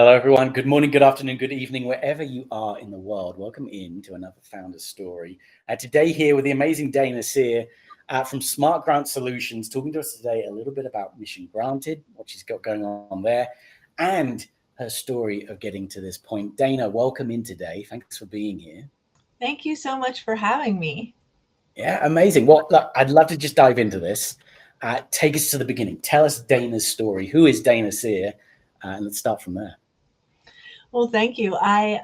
Hello, everyone. Good morning, good afternoon, good evening, wherever you are in the world. Welcome in to another Founder Story. Today here with the amazing Dayna Sear from Smart Grant Solutions, talking to us today a little bit about Mission Granted, what she's got going on there, and her story of getting to this point. Dayna, welcome in today. Thanks for being here. Thank you so much for having me. Yeah, amazing. Well, look, I'd love to just dive into this. Take us to the beginning. Tell us Dayna's story. Who is Dayna Sear? And let's start from there. Well, thank you. I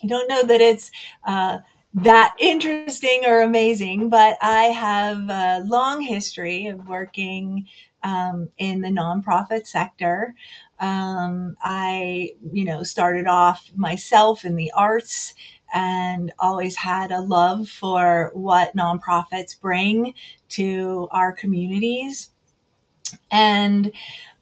don't know that it's that interesting or amazing, but I have a long history of working in the nonprofit sector. I started off myself in the arts and always had a love for what nonprofits bring to our communities. And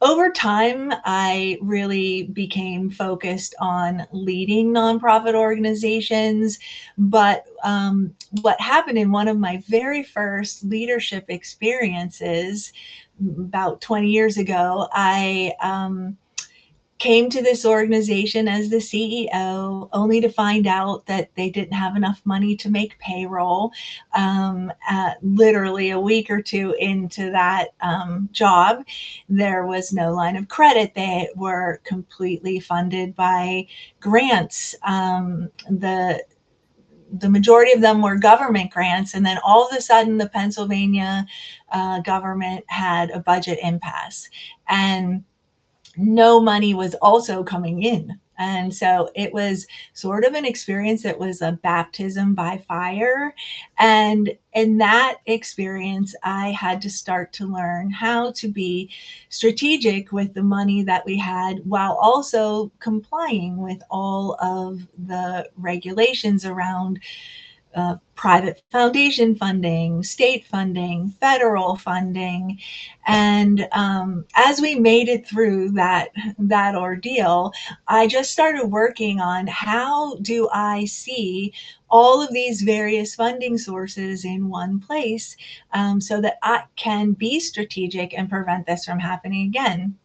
over time, I really became focused on leading nonprofit organizations. But what happened in one of my very first leadership experiences about 20 years ago, I came to this organization as the CEO only to find out that they didn't have enough money to make payroll. Literally a week or two into that job, there was no line of credit. They were completely funded by grants. The majority of them were government grants, and then all of a sudden the Pennsylvania government had a budget impasse, and no money was also coming in. And so it was sort of an experience that was a baptism by fire. And in that experience, I had to start to learn how to be strategic with the money that we had while also complying with all of the regulations around private foundation funding, state funding, federal funding. And as we made it through that ordeal, I just started working on how do I see all of these various funding sources in one place, so that I can be strategic and prevent this from happening again.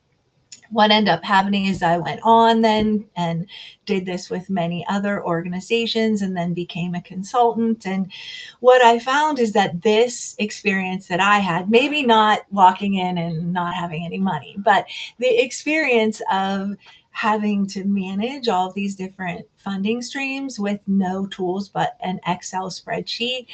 What ended up happening is I went on then and did this with many other organizations and then became a consultant. And what I found is that this experience that I had, maybe not walking in and not having any money, but the experience of having to manage all these different funding streams with no tools but an Excel spreadsheet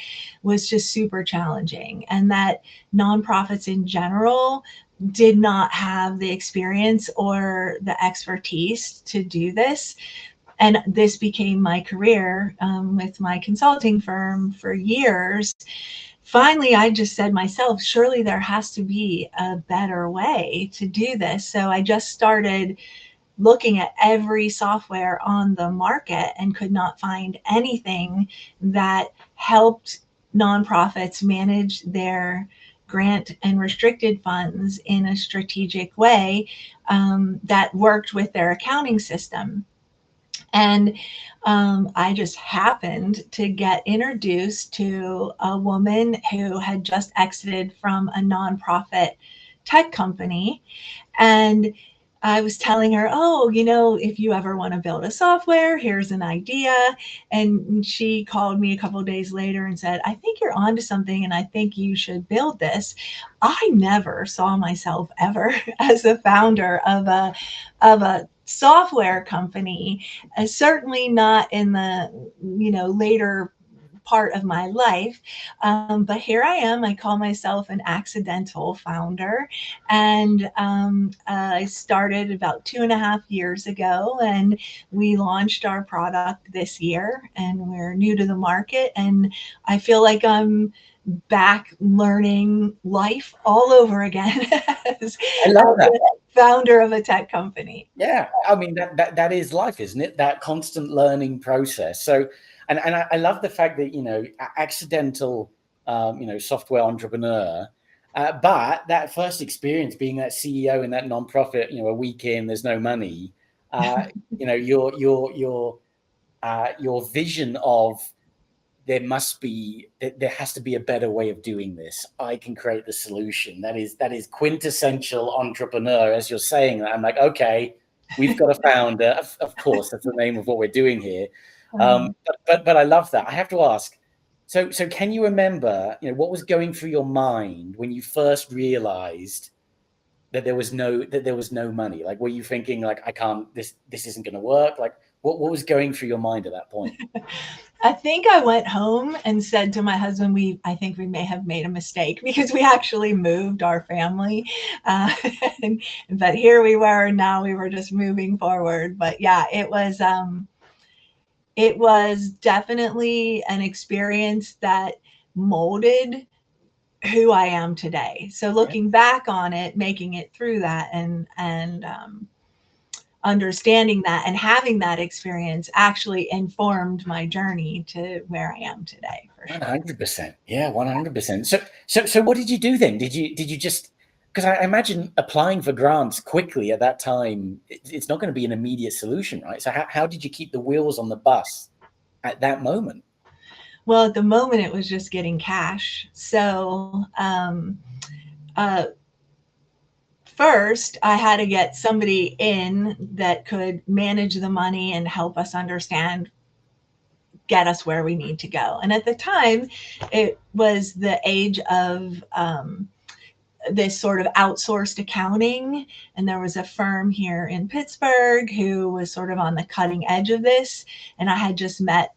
was just super challenging. And that nonprofits in general did not have the experience or the expertise to do this. And this became my career with my consulting firm for years. Finally, I just said myself, surely there has to be a better way to do this. So I just started looking at every software on the market and could not find anything that helped nonprofits manage their grant and restricted funds in a strategic way that worked with their accounting system. And I just happened to get introduced to a woman who had just exited from a nonprofit tech company. And I was telling her, oh, if you ever want to build a software, here's an idea. And she called me a couple of days later and said, I think you're onto something and I think you should build this. I never saw myself ever as the founder of a software company, certainly not in the later part of my life. But here I am. I call myself an accidental founder. And I started about 2.5 years ago, and we launched our product this year, and we're new to the market. And I feel like I'm back learning life all over again as I love that. the founder of a tech company. Yeah, I mean that is life, isn't it? That constant learning process. So, and I love the fact that accidental, software entrepreneur, but that first experience being that CEO in that nonprofit, a week in, there's no money. Your vision of there has to be a better way of doing this. I can create the solution. That is quintessential entrepreneur. As you're saying that, I'm like, okay, We've got a founder. Of course, that's the name of what we're doing here. Um, But I love that. I have to ask. So can you remember, what was going through your mind when you first realized that there was no money? Like, were you thinking like, I can't, this isn't going to work? Like, what was going through your mind at that point? I think I went home and said to my husband, I think we may have made a mistake, because we actually moved our family. Uh, but here we were, and now we were just moving forward. But yeah, it was definitely an experience that molded who I am today. So Yeah. looking back on it, making it through that, and understanding that and having that experience actually informed my journey to where I am today, for sure. 100%. Yeah, 100%. So what did you do then? Did you just, because I imagine applying for grants quickly at that time, it's not going to be an immediate solution, right? So how did you keep the wheels on the bus at that moment? Well, at the moment, it was just getting cash. So, uh, first, I had to get somebody in that could manage the money and help us understand, get us where we need to go. And at the time, it was the age of this sort of outsourced accounting. And there was a firm here in Pittsburgh who was sort of on the cutting edge of this. And I had just met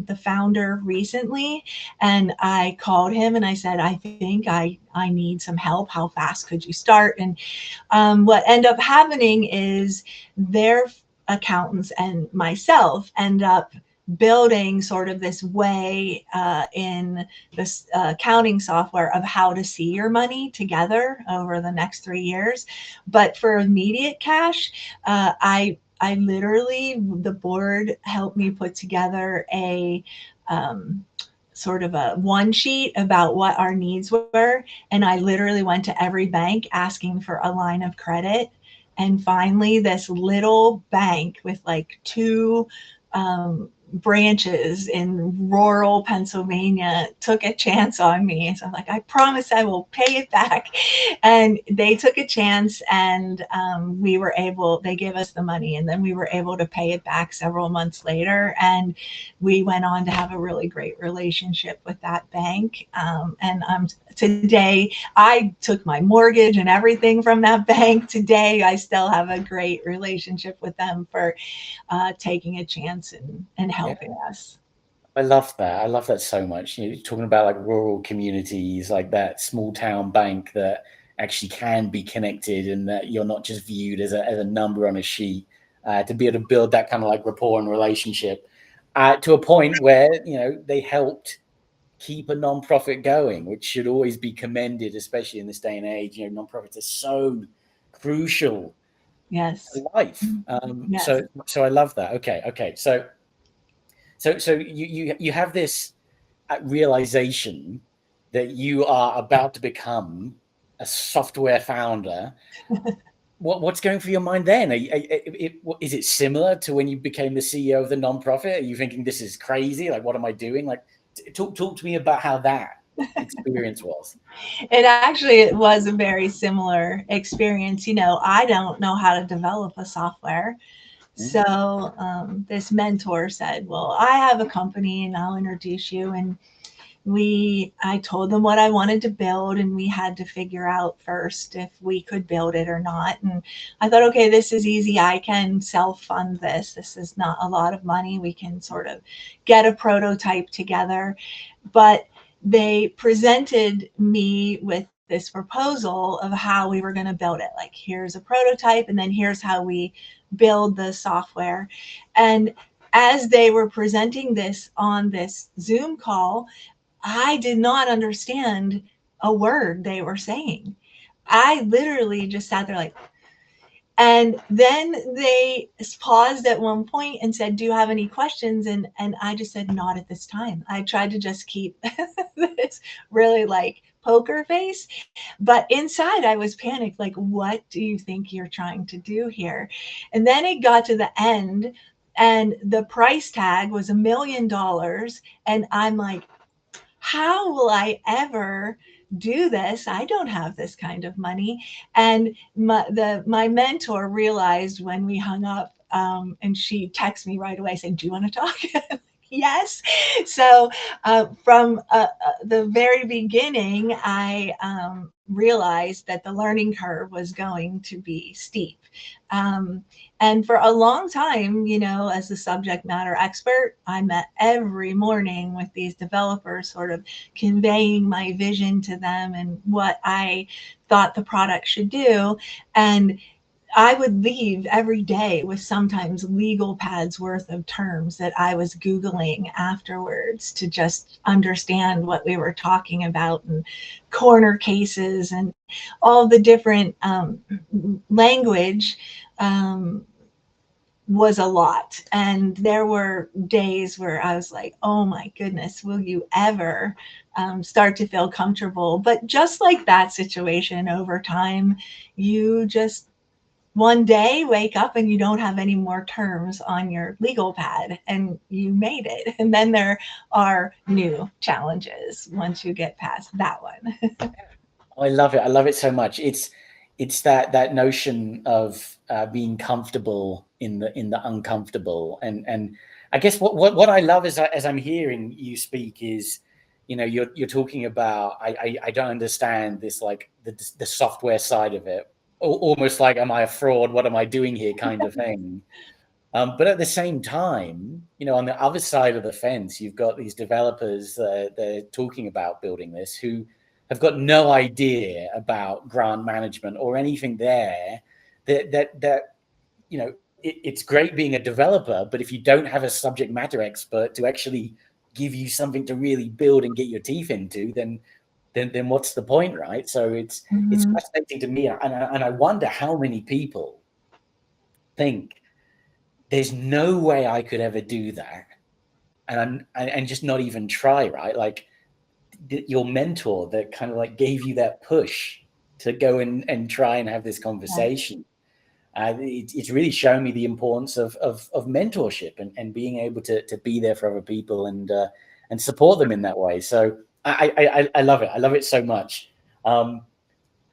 the founder recently, and I called him and I said, I think I need some help. How fast could you start? And what ended up happening is their accountants and myself end up building sort of this way in this accounting software of how to see your money together over the next 3 years. But for immediate cash, I literally, the board helped me put together a sort of a one sheet about what our needs were. And I literally went to every bank asking for a line of credit. And finally, this little bank with like two branches in rural Pennsylvania took a chance on me. So I'm like, I promise I will pay it back. And they took a chance, and they gave us the money, and then we were able to pay it back several months later. And we went on to have a really great relationship with that bank. And today, I took my mortgage and everything from that bank. Today, I still have a great relationship with them for taking a chance and Yeah, helping us. I love that. I love that so much. You're talking about like rural communities, like that small town bank that actually can be connected, and that you're not just viewed as a number on a sheet. To be able to build that kind of like rapport and relationship to a point where they helped keep a nonprofit going, which should always be commended, especially in this day and age. Nonprofits are so crucial Yes. to life. Yes. So I love that. Okay. So you have this realization that you are about to become a software founder. What's going through your mind then? Is it similar to when you became the CEO of the nonprofit? Are you thinking, this is crazy? Like, what am I doing? Like, talk to me about how that experience was. It was a very similar experience. I don't know how to develop a software. Mm. So this mentor said, well, I have a company and I'll introduce you. And I told them what I wanted to build, and we had to figure out first if we could build it or not. And I thought, okay, this is easy. I can self-fund this. This is not a lot of money. We can sort of get a prototype together. But they presented me with this proposal of how we were going to build it. Like, here's a prototype, and then here's how we build the software. And as they were presenting this on this Zoom call, I did not understand a word they were saying. I literally just sat there like, and then they paused at one point and said, do you have any questions? And I just said, not at this time. I tried to just keep this really like poker face, but inside I was panicked. Like, what do you think you're trying to do here? And then it got to the end, and the price tag was $1 million. And I'm like, how will I ever do this. I don't have this kind of money. And my mentor realized when we hung up, and she texted me right away saying, "Do you want to talk?" Yes. So from the very beginning, I realized that the learning curve was going to be steep. Um, and for a long time, as a subject matter expert, I met every morning with these developers, sort of conveying my vision to them and what I thought the product should do. And I would leave every day with sometimes legal pads worth of terms that I was Googling afterwards to just understand what we were talking about, and corner cases and all the different language. Was a lot. And there were days where I was like, oh my goodness, will you ever start to feel comfortable? But just like that situation, over time, you just one day wake up and you don't have any more terms on your legal pad, and you made it. And then there are new challenges once you get past that one. I love it. I love it so much. It's that notion of being comfortable in the uncomfortable, and I guess what I love as I'm hearing you speak is, you're talking about, I don't understand this, like the software side of it, almost like, am I a fraud? What am I doing here? Kind of thing. But at the same time, on the other side of the fence, you've got these developers that they're talking about building this, who have got no idea about grant management or anything there. That it's great being a developer, but if you don't have a subject matter expert to actually give you something to really build and get your teeth into, then what's the point, right? So it's Mhm. fascinating to me, and I wonder how many people think there's no way I could ever do that, and just not even try, right? Like your mentor that kind of like gave you that push to go and try and have this Yeah. conversation. It's really shown me the importance of mentorship, and being able to be there for other people, and support them in that way. So I love it. I love it so much.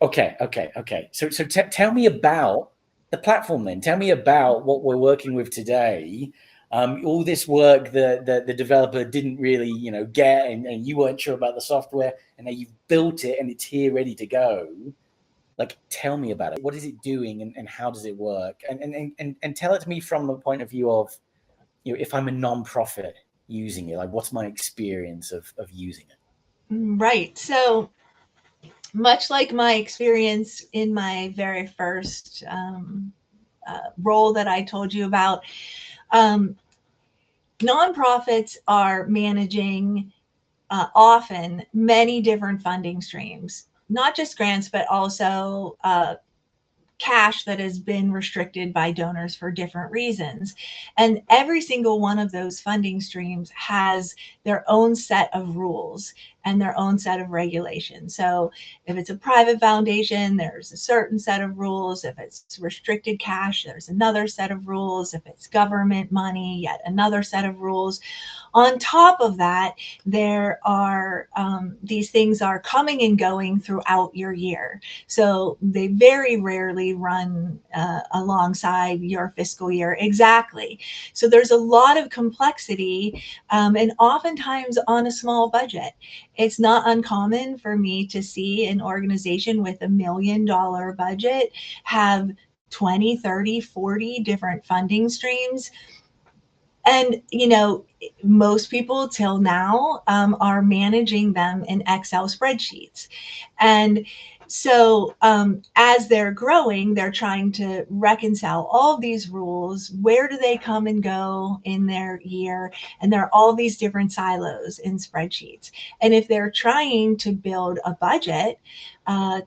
Okay. So tell me about the platform then. Tell me about what we're working with today. All this work that the developer didn't really, get, and you weren't sure about the software, and now you've built it and it's here ready to go. Like, tell me about it. What is it doing, and how does it work? And tell it to me from the point of view of, if I'm a nonprofit using it, like, what's my experience of using it? Right. So much like my experience in my very first role that I told you about, um, nonprofits are managing often many different funding streams, not just grants, but also cash that has been restricted by donors for different reasons. And every single one of those funding streams has their own set of rules and their own set of regulations. So if it's a private foundation, there's a certain set of rules. If it's restricted cash, there's another set of rules. If it's government money, yet another set of rules. On top of that, there are these things are coming and going throughout your year. So they very rarely run alongside your fiscal year exactly. So there's a lot of complexity, and oftentimes on a small budget. It's not uncommon for me to see an organization with $1 million budget have 20, 30, 40 different funding streams. And, most people till now are managing them in Excel spreadsheets. And so as they're growing, they're trying to reconcile all these rules. Where do they come and go in their year? And there are all these different silos in spreadsheets. And if they're trying to build a budget,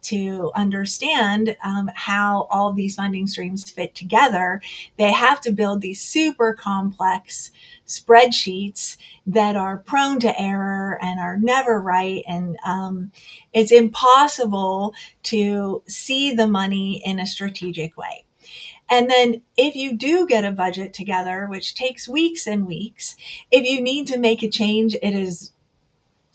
to understand how all these funding streams fit together, they have to build these super complex spreadsheets that are prone to error and are never right. And it's impossible to see the money in a strategic way. And then if you do get a budget together, which takes weeks and weeks, if you need to make a change, it is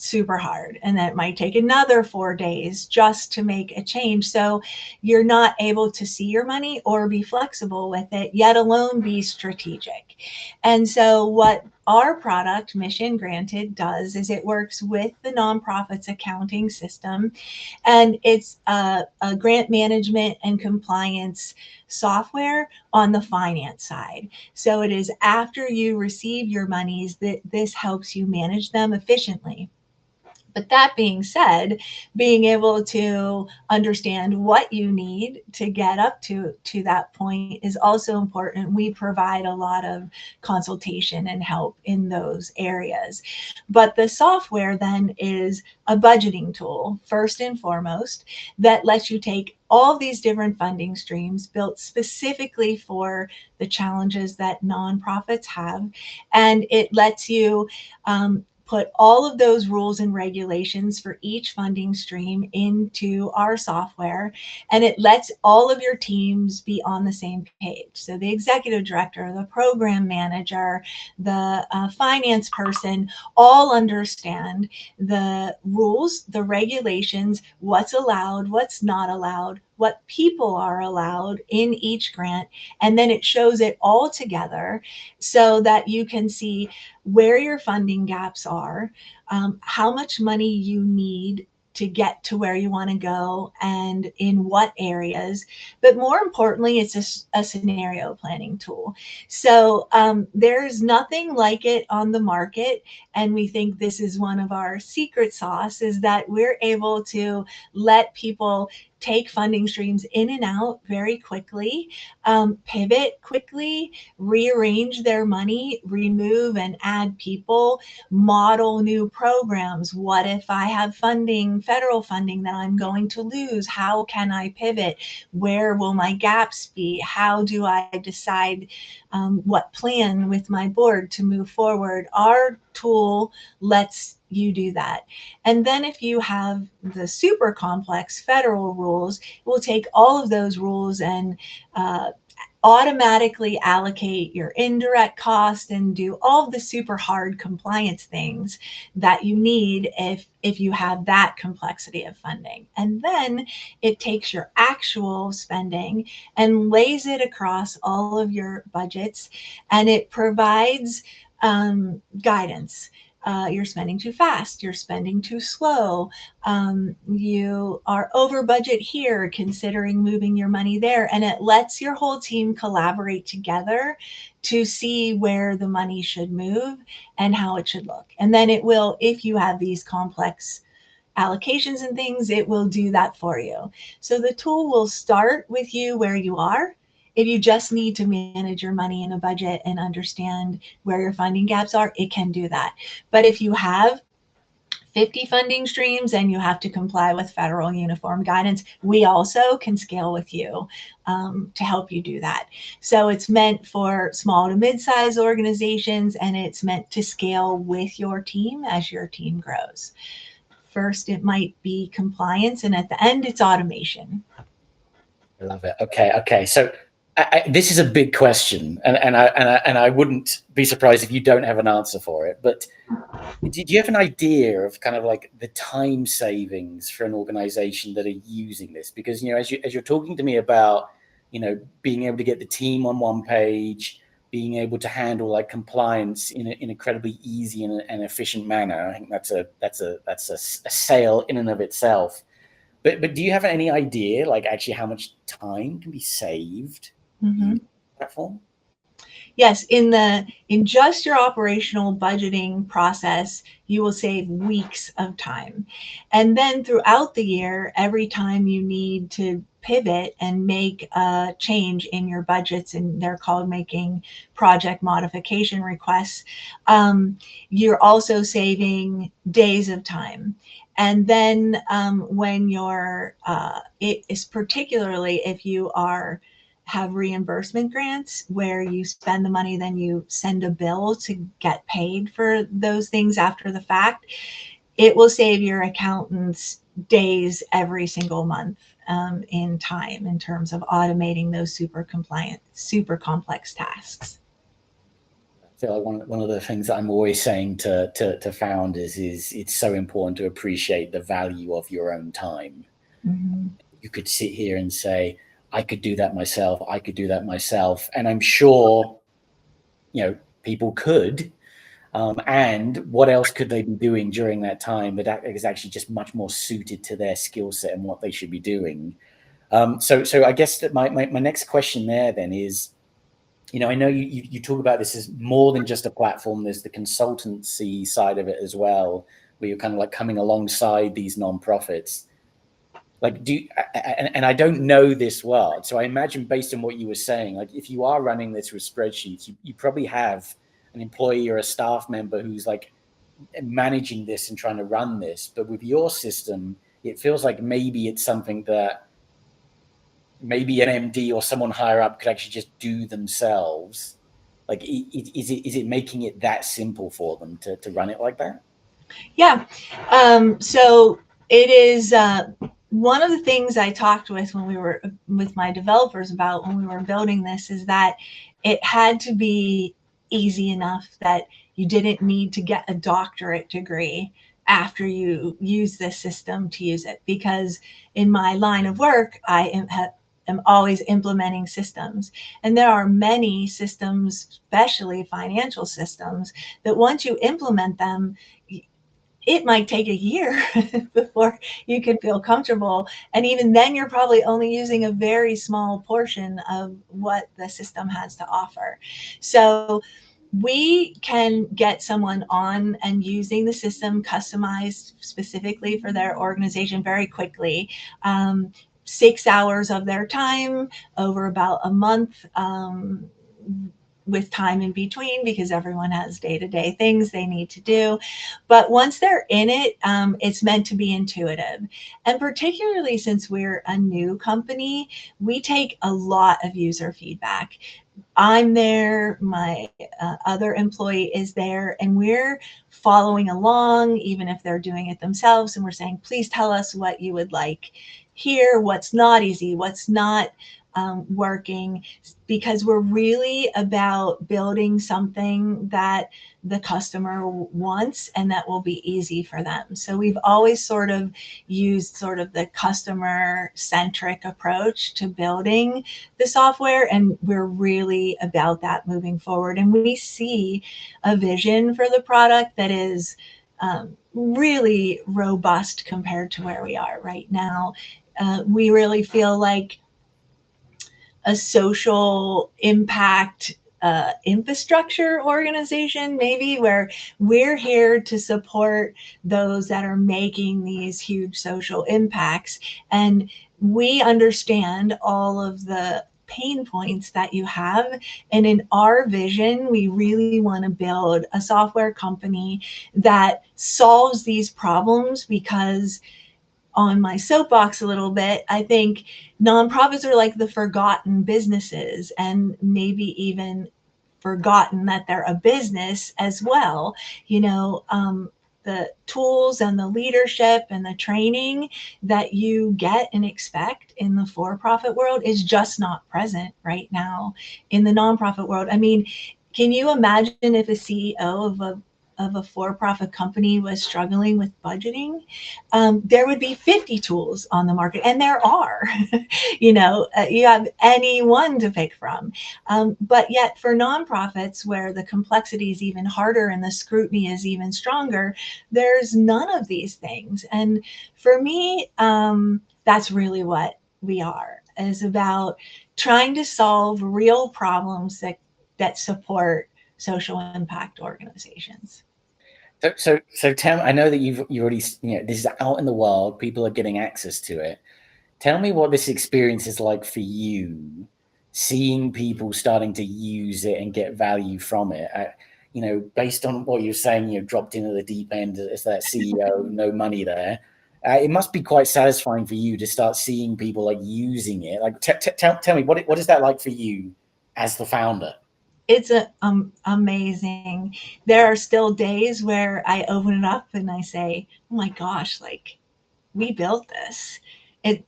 super hard, and then it might take another 4 days just to make a change. So you're not able to see your money or be flexible with it, yet alone be strategic. And so what our product, MissionGranted, does is it works with the nonprofit's accounting system, and it's a grant management and compliance software on the finance side. So it is after you receive your monies that this helps you manage them efficiently. But that being said, being able to understand what you need to get up to that point is also important. We provide a lot of consultation and help in those areas. But the software then is a budgeting tool, first and foremost, that lets you take all of these different funding streams built specifically for the challenges that nonprofits have. And it lets you put all of those rules and regulations for each funding stream into our software, and it lets all of your teams be on the same page. So the executive director, the program manager, the finance person all understand the rules, the regulations, what's allowed, what's not allowed, what people are allowed in each grant, and then it shows it all together so that you can see where your funding gaps are, how much money you need to get to where you want to go and in what areas. But more importantly, it's a scenario planning tool. So there's nothing like it on the market. And we think this is one of our secret sauce, is that we're able to let people take funding streams in and out very quickly, pivot quickly, rearrange their money, remove and add people, model new programs. What if I have funding, federal funding that I'm going to lose? How can I pivot? Where will my gaps be? How do I decide what plan with my board to move forward? Our tool lets you do that. And then if you have the super complex federal rules, it will take all of those rules and automatically allocate your indirect cost and do all of the super hard compliance things that you need if you have that complexity of funding. And then it takes your actual spending and lays it across all of your budgets, and it provides guidance. You're spending too fast, you're spending too slow, you are over budget here, considering moving your money there. And it lets your whole team collaborate together to see where the money should move and how it should look. And then it will, if you have these complex allocations and things, it will do that for you. So the tool will start with you where you are. If you just need to manage your money in a budget and understand where your funding gaps are, it can do that. But if you have 50 funding streams and you have to comply with federal uniform guidance, we also can scale with you to help you do that. So it's meant for small to mid-sized organizations, and it's meant to scale with your team as your team grows. First, it might be compliance, and at the end, it's automation. I love it. Okay. So this is a big question, and I wouldn't be surprised if you don't have an answer for it. But did you have an idea of kind of like the time savings for an organization that are using this? Because, you know, as you're talking to me about, you know, being able to get the team on one page, being able to handle like compliance in an incredibly easy and efficient manner, I think that's a sale in and of itself. But do you have any idea, like, actually how much time can be saved using the platform? Yes, in just your operational budgeting process, you will save weeks of time. And then throughout the year, every time you need to pivot and make a change in your budgets, and they're called making project modification requests, you're also saving days of time. And then when you're, it is particularly if you have reimbursement grants where you spend the money, then you send a bill to get paid for those things after the fact, it will save your accountants days every single month in time in terms of automating those super complex tasks. feel like one of the things that I'm always saying to founders is it's so important to appreciate the value of your own time. Mm-hmm. You could sit here and say, I could do that myself. I could do that myself. And I'm sure, people could. And what else could they be doing during that time that is actually just much more suited to their skill set and what they should be doing? So I guess that my next question there then is, I know you talk about this as more than just a platform. There's the consultancy side of it as well, where you're kind of like coming alongside these nonprofits. Like, and I don't know this world, so I imagine based on what you were saying, like if you are running this with spreadsheets, you probably have an employee or a staff member who's like managing this and trying to run this. But with your system, it feels like maybe it's something that maybe an MD or someone higher up could actually just do themselves. Like, is it making it that simple for them to run it like that? Yeah. So it is one of the things I talked with when we were with my developers about when we were building this is that it had to be easy enough that you didn't need to get a doctorate degree after you use this system to use it. Because in my line of work, am always implementing systems. And there are many systems, especially financial systems, that once you implement them, it might take a year before you can feel comfortable. And even then, you're probably only using a very small portion of what the system has to offer. So we can get someone on and using the system customized specifically for their organization very quickly. 6 hours of their time over about a month. With time in between because everyone has day-to-day things they need to do. But once they're in it, it's meant to be intuitive. And particularly since we're a new company, we take a lot of user feedback. I'm there, my other employee is there, and we're following along, even if they're doing it themselves. And we're saying, please tell us what you would like here, what's not easy, what's not working, because we're really about building something that the customer wants and that will be easy for them. So we've always sort of used sort of the customer centric approach to building the software, and we're really about that moving forward. And we see a vision for the product that is really robust compared to where we are right now. We really feel like a social impact infrastructure organization, maybe, where we're here to support those that are making these huge social impacts. And we understand all of the pain points that you have. And in our vision, we really want to build a software company that solves these problems, because on my soapbox a little bit, I think nonprofits are like the forgotten businesses, and maybe even forgotten that they're a business as well. The tools and the leadership and the training that you get and expect in the for-profit world is just not present right now in the nonprofit world. I mean, can you imagine if a CEO of a for-profit company was struggling with budgeting? There would be 50 tools on the market, and there are. You have any one to pick from. But yet for nonprofits, where the complexity is even harder and the scrutiny is even stronger, there's none of these things. And for me, that's really what we are, is about trying to solve real problems that support social impact organizations. So Tam, I know that you already, this is out in the world, people are getting access to it. Tell me what this experience is like for you, seeing people starting to use it and get value from it. Based on what you're saying, dropped into the deep end as that CEO, no money there. It must be quite satisfying for you to start seeing people like using it. Like, tell me what is that like for you as the founder? It's amazing. There are still days where I open it up and I say, oh my gosh, like, we built this.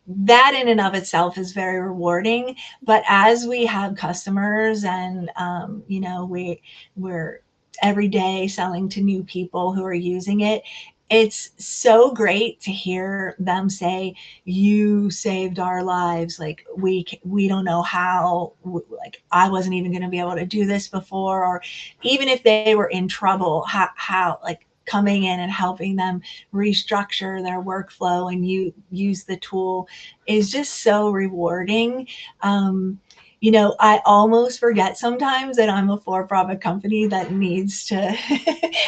that in and of itself is very rewarding. But as we have customers and, we're every day selling to new people who are using it, it's so great to hear them say, you saved our lives. Like we don't know how, like I wasn't even going to be able to do this before. Or even if they were in trouble, how like coming in and helping them restructure their workflow and you use the tool is just so rewarding. I almost forget sometimes that I'm a for-profit company that needs to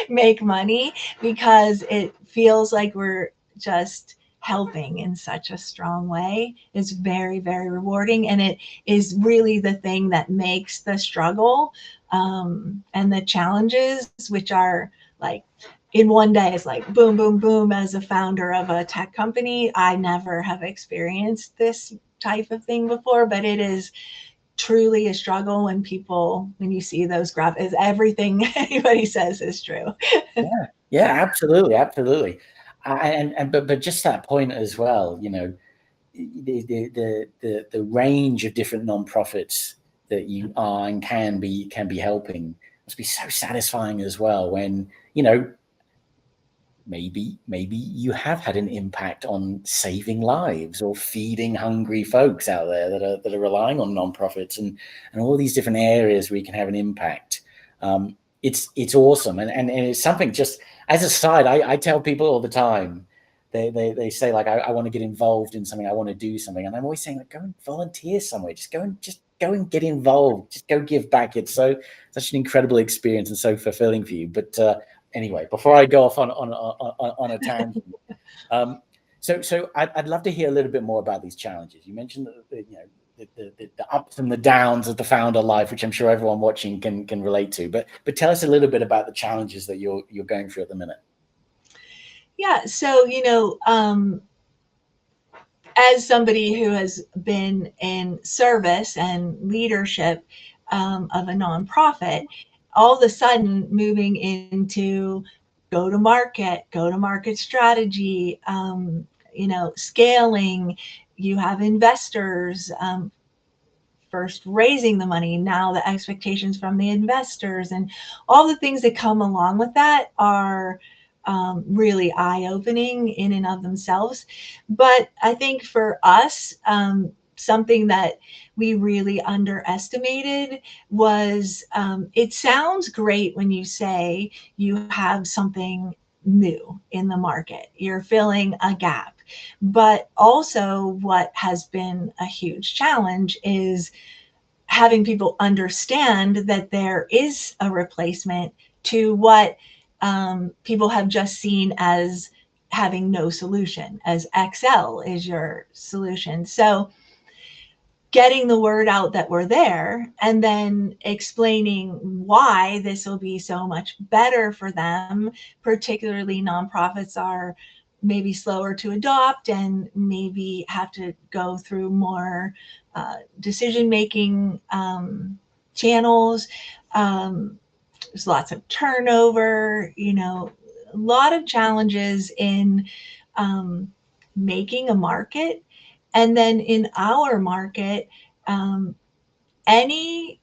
make money, because it feels like we're just helping in such a strong way. It's very, very rewarding. And it is really the thing that makes the struggle and the challenges, which are like, in one day is like boom, boom, boom. As a founder of a tech company, I never have experienced this type of thing before, but it is truly a struggle when you see those graphics, everything anybody says is true. Yeah, absolutely, absolutely. But just that point as well, the range of different nonprofits that you are and can be helping must be so satisfying as well, when maybe you have had an impact on saving lives or feeding hungry folks out there that are relying on nonprofits, and all these different areas where you can have an impact. It's awesome, and it's something. Just as a side, I tell people all the time, they say like, I want to get involved in something, I want to do something, and I'm always saying like, go and volunteer somewhere, just go and get involved, just go give back. It's such an incredible experience and so fulfilling for you. But anyway, before I go off on a tangent, so I'd love to hear a little bit more about these challenges. You mentioned the ups and the downs of the founder life, which I'm sure everyone watching can relate to. But tell us a little bit about the challenges that you're going through at the minute. Yeah. So, as somebody who has been in service and leadership of a nonprofit, all of a sudden moving into go to market strategy, scaling, you have investors, first raising the money, now the expectations from the investors, and all the things that come along with that are really eye-opening in and of themselves. But I think for us, something that we really underestimated was, it sounds great when you say you have something new in the market, you're filling a gap. But also, what has been a huge challenge is having people understand that there is a replacement to what people have just seen as having no solution, as Excel is your solution. So getting the word out that we're there, and then explaining why this will be so much better for them. Particularly nonprofits are maybe slower to adopt and maybe have to go through more decision-making channels. There's lots of turnover, a lot of challenges in making a market. And then in our market, any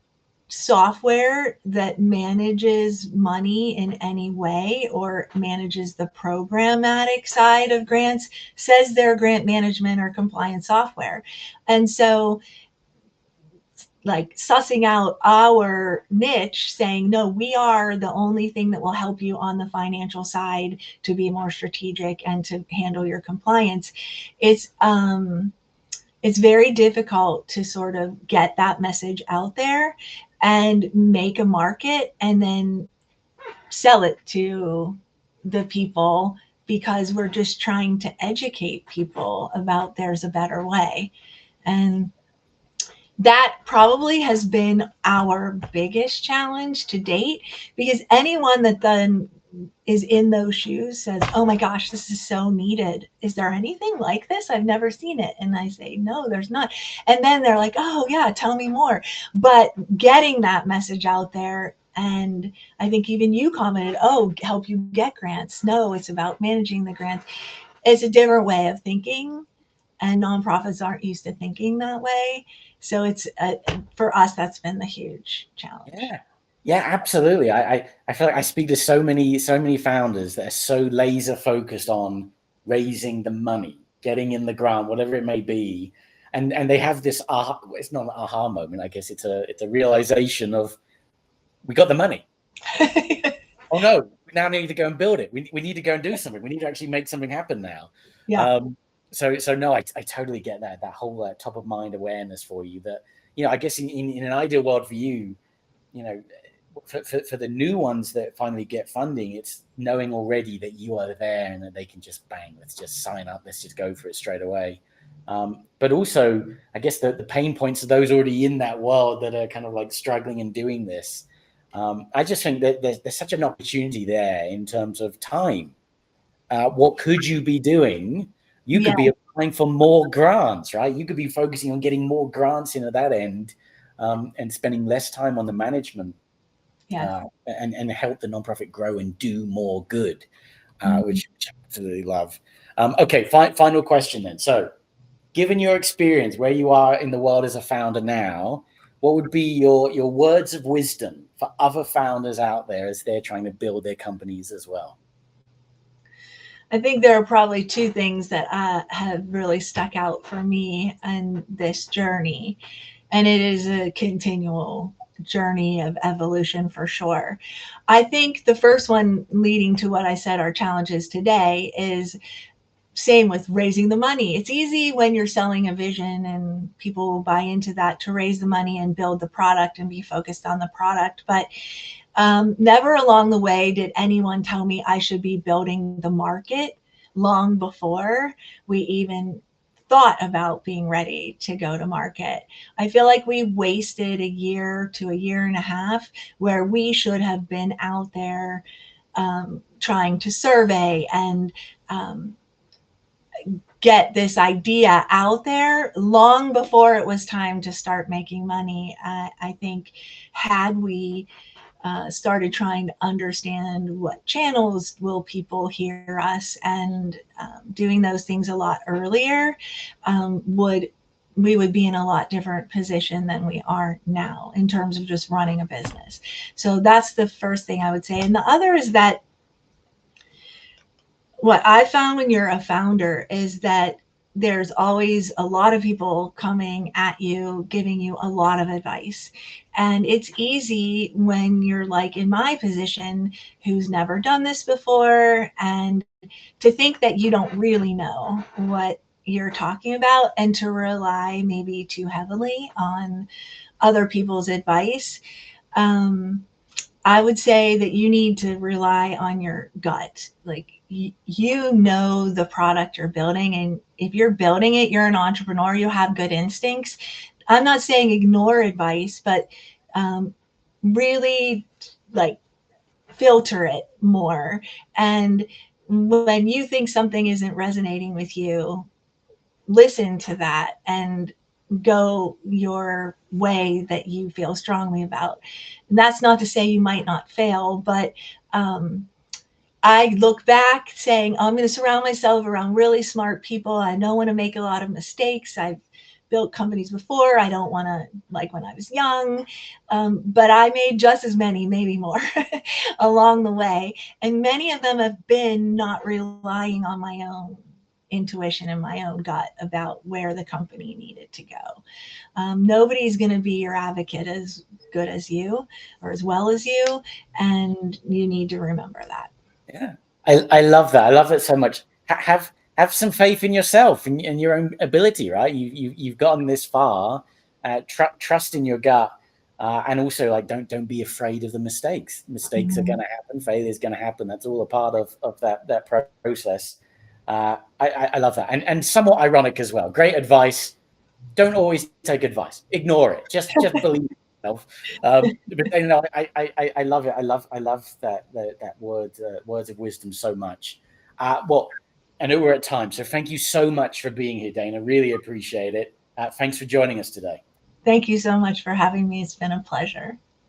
software that manages money in any way or manages the programmatic side of grants says they're grant management or compliance software. And so, like, sussing out our niche, saying, no, we are the only thing that will help you on the financial side to be more strategic and to handle your compliance. It's very difficult to sort of get that message out there and make a market and then sell it to the people, because we're just trying to educate people about there's a better way. And that probably has been our biggest challenge to date, because anyone that then is in those shoes says, oh my gosh, this is so needed. Is there anything like this? I've never seen it. And I say, no, there's not. And then they're like, oh yeah, tell me more. But getting that message out there, and I think even you commented, oh, help you get grants. No, it's about managing the grants. It's a different way of thinking. and nonprofits aren't used to thinking that way. So it's for us, that's been the huge challenge. Yeah, absolutely. I feel like I speak to so many founders that are so laser focused on raising the money, getting in the grant, whatever it may be, and they have this aha. It's not an aha moment. I guess it's a realization of, we got the money. Oh no, we now need to go and build it. We need to go and do something. We need to actually make something happen now. Yeah. So no, I totally get that whole top of mind awareness for you. That, I guess in an ideal world for you, for the new ones that finally get funding, it's knowing already that you are there and that they can just bang, let's just sign up, let's just go for it straight away. But also, I guess the pain points of those already in that world that are kind of like struggling and doing this. I just think that there's such an opportunity there in terms of time. What could you be doing? You could be applying for more grants, right? You could be focusing on getting more grants in at that end, and spending less time on the management, and help the nonprofit grow and do more good, which I absolutely love. Okay, final question then. So, given your experience, where you are in the world as a founder now, what would be your words of wisdom for other founders out there as they're trying to build their companies as well? I think there are probably two things that have really stuck out for me in this journey, and it is a continual journey of evolution for sure. I think the first one, leading to what I said our challenges today, is same with raising the money. It's easy when you're selling a vision and people will buy into that to raise the money and build the product and be focused on the product. But never along the way did anyone tell me I should be building the market long before we even thought about being ready to go to market. I feel like we wasted a year to a year and a half where we should have been out there trying to survey and get this idea out there long before it was time to start making money. I think had we started trying to understand what channels will people hear us and doing those things a lot earlier, we would be in a lot different position than we are now in terms of just running a business. So that's the first thing I would say. And the other is that what I found when you're a founder is that there's always a lot of people coming at you, giving you a lot of advice. And it's easy when you're like in my position, who's never done this before, and to think that you don't really know what you're talking about and to rely maybe too heavily on other people's advice. I would say that you need to rely on your gut. Like, you know the product you're building, and if you're building it, you're an entrepreneur, you have good instincts. I'm not saying ignore advice, but really like filter it more. And when you think something isn't resonating with you, listen to that and go your way that you feel strongly about. And that's not to say you might not fail, but I look back saying, oh, I'm going to surround myself around really smart people. I don't want to make a lot of mistakes. I've built companies before. I don't want to, like when I was young, but I made just as many, maybe more along the way. And many of them have been not relying on my own intuition and my own gut about where the company needed to go. Nobody's going to be your advocate as good as you or as well as you. And you need to remember that. Yeah, I love that. I love it so much. Have some faith in yourself and your own ability, right? You've gotten this far. Trust in your gut, and also like don't be afraid of the mistakes. Mistakes are going to happen. Failure is going to happen. That's all a part of that process. I love that, and somewhat ironic as well. Great advice. Don't always take advice. Ignore it. Just believe it. But I love it. I love that words of wisdom so much. Well, I know we're at time, so thank you so much for being here, Dayna. Really appreciate it. Thanks for joining us today. Thank you so much for having me. It's been a pleasure.